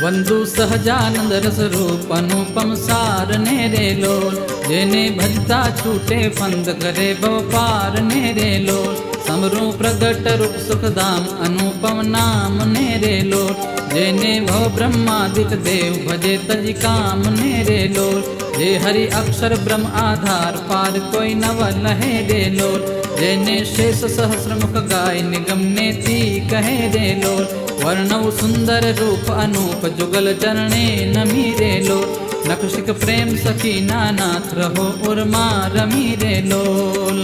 वंदु सहजानंद रस रूप अनुपम सार नेरे लोल। जेने भजता छूटे फंद करे भव पार नेरे लोल। समरू प्रगट रूप सुखधाम अनुपम नाम नेरे लोल। जेने भव ब्रह्मादिक देव भजे तज काम नेरे लोल। जे हरि अक्षर ब्रह्म आधार पार कोई नव लहे रे लोल। जेने शेष सहस्र मुख गाय निगम नेति कहे रे लोल। वर्णव सुंदर रूप अनूप जुगल चरणे नमी रे लोल। नखशिक प्रेम सखी नानाथ रहो उर्मा रमी रे लोल।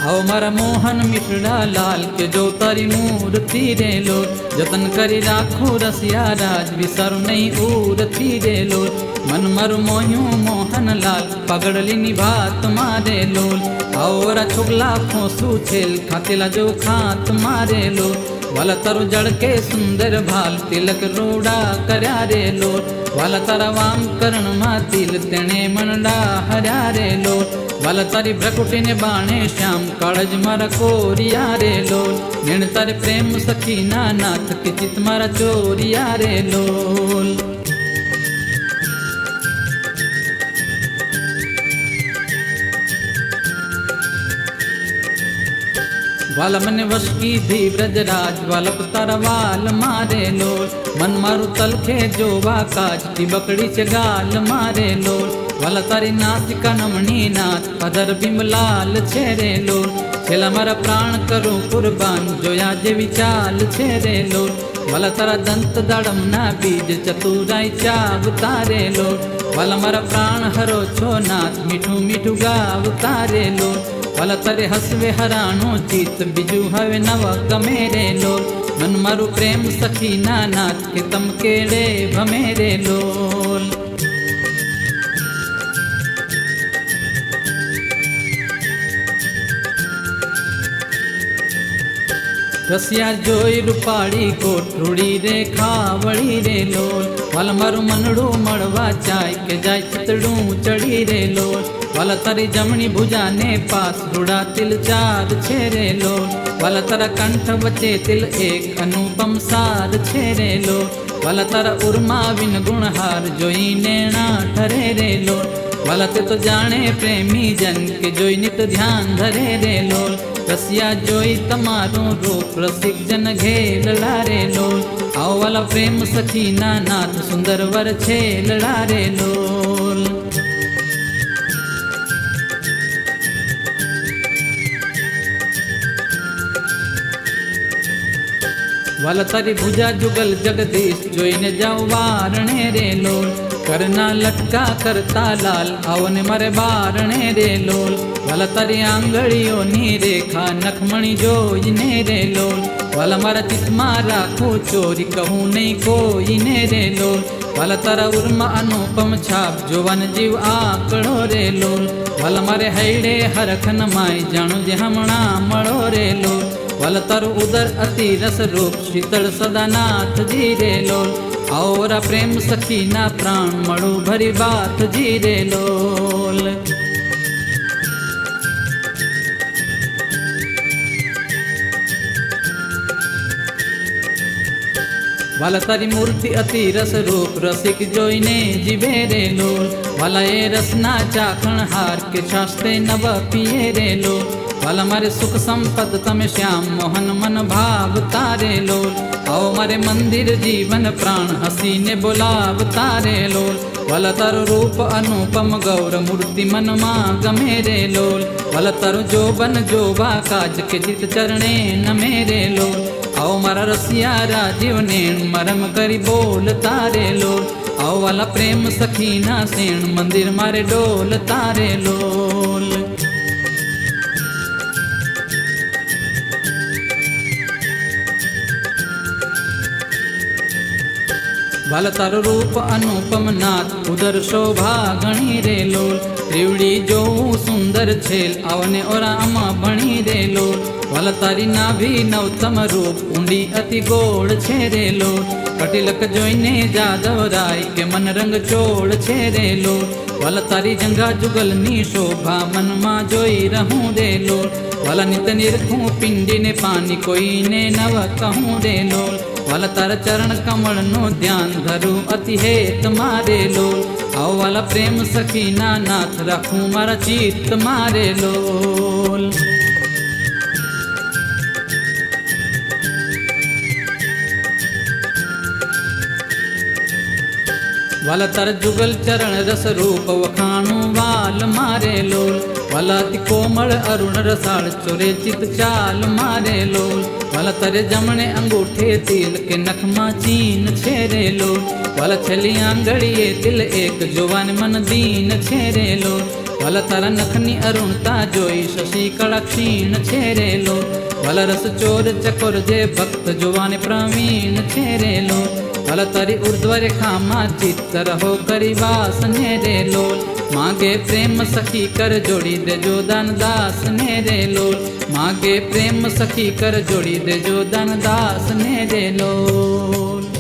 आओ मारा मोहन मिठड़ा लाल के जो तारी मूर्ति रे लोल। जतन करी राखो रसिया राज विसरु नहीं उरती रे लोल। मन मरु मोह्यू मोहन लाल पगड़ली निभा तुम्हारे लोल। आओ रा छुगला खोसू छेल खातिला जो खा तुम्हारे लोल। वाला तरु जड़ के सुंदर भाल तिलक रोड़ा करया रे लोल। वाला तारा वाम करण मा तिल तेने मनडा हर्या रे लोल। वाला तारी भ्रकुटी ने बाणे श्याम काळज मारा कोरिया रे लोल। निण तारे प्रेम सखी नानाथ की चित मारा चोरिया रे लोल। वाला मने वश की धी ब्रजराज वालप तारा वाल मारे लोल। मन मारू तलखे जो काज की बकड़ी से गाल मारे लोल। वाला तारी नासिका नमणी नाथ पदर बिमलाल छेरे लोल। छेला मारा प्राण करो कुर्बान जोया जेवी चाल छेरे लोल। वाला तारा दंत दाड़म ना बीज चतुराई चाव तारे लोल। वाला मारा प्राण हरो छो नाथ मीठू मीठू गाव तारे लोल। वाला तारे हसवे हराणो चीत बिजू हवे नव गमेरे लोल। मन मारू प्रेम सखी नानाथ के तम केड़े भमेरे लोल। रसिया जोई रूपाड़ी कोठड़ी रे खावड़ी रे लोल। वाला मारू मनड़ू मड़वा चाय के जाय चितड़ू चढ़ी रे लोल। वाला तारी जमणी भुजा ने पास रुड़ा तिल चार छेरे लोल। वाला तारा कंठ बचे तिल एक अनुपम सार छेरे लोल। वाला तारा उर्मा विन गुणहार जोई नैना ठरे रे लोल। वाला ते तो जाने प्रेमी जन के जोई नित ध्यान धरे रे लोल। रसिया जोई तमारो रूप रसिक जन घेर लारे लोल। आओ वाला प्रेम सखी नानाथ सुंदर वर छे लड़ारे लोल। वाला तारी भुजा जुगल जगदीश जोईने जाओ वारणे रे लोल। करना लटका करता लाल आवने मारे बारणे रे लोल। वाला तारी आंगड़ियों नी रेखा नखमणि जोईने रे लोल। वाला मारा चित मारा को चोरी कहूँ नहीं कोई ने रे लोल। वाला तारा उर्मा अनुपम छाप जो वन जीव आकड़ो रे लोल। वाला मारे हैडे हरखन माई जाणु जे हमणा मळो रे लोल। वाला तारो उदर अति रस रूप शीतल सदानाथ जी रे लोल। और प्रेम सखी ना प्राण मड़ू भरी बात जी रे लोल। वाला तारी मूर्ति अति रस रूप रसिक जोईने जीवे रे लोल। वाला ए रसना चाखण हार के शास्ते नव पिए रे लोल। वाला मारे सुख संपद तमे श्याम मोहन मन भाव तारे लोल। आओ मारे मंदिर जीवन प्राण हसी ने बोलाव तारे लोल। वाला तारो रूप अनुपम गौर मूर्ति मन मा गमे रे लोल। वाला तारो जोबन जोबा काज के चित चरणे न मेरे लोल। आओ मारा रसिया राजीव नेण मरम करी बोल तारे लोल। आओ वाला प्रेम सखी ना सेण मंदिर मारे डोल तारे लोल। वाला तारो रूप अनुपम नाथ उदर शोभा गणी रे लोल। त्रिवड़ी जो सुंदर छेल आवने ओरा अमा बणी रे लोल। वाला तारी नाभि नवतम रूप ऊंडी अति गोड़ छे रे लोल। कटिलक जोईने जादव राय के मन रंग चोड़ छे रे लोल। વલ તારી જંગા જુગલની શોભા મનમાં જોઈ રહું રે લોલ વલ નિત નિરખું પિંડીને પાણી કોઈને નવ કહું રે લોલ વલ તાર ચરણ કમળનું ધ્યાન ધરું અતિ હેત મારે લોલ આવ વલ પ્રેમ સખીના નાથ રાખું મારા ચિત્ત મારે લોલ વલ તર જુગલ ચરણ રસ રૂપ વખાણું વાલ મારે લોલ વલ અતિ કોમળ અરુણ રસાળ ચોરે ચિત ચાલ મારે લોલ વલ તરે જમણે અંગૂઠે તિલ કે નખમાં ચીન છે રે લોલ વલ છેલ્લી આંગળીએ તિલ એક જોવાન મન દીન છે રે લોલ વલ તારા નખની અરુણતા જોઈ શશી કળા ક્ષીણ છે રે લોલ વલ રસ ચોર ચકોર જે ભક્ત જોવાને પ્રવીણ છે રે લોલ વલ તારી ઉર્ધ્વ રેખામાં ચિત્ત રહો કરી વાસ ને રે લોલ માગે પ્રેમ સખી કર જોડી દેજો દાન દાસ ને રે લોલ માગે પ્રેમ સખી કર જોડી દેજો દાન દાસ ને રે લોલ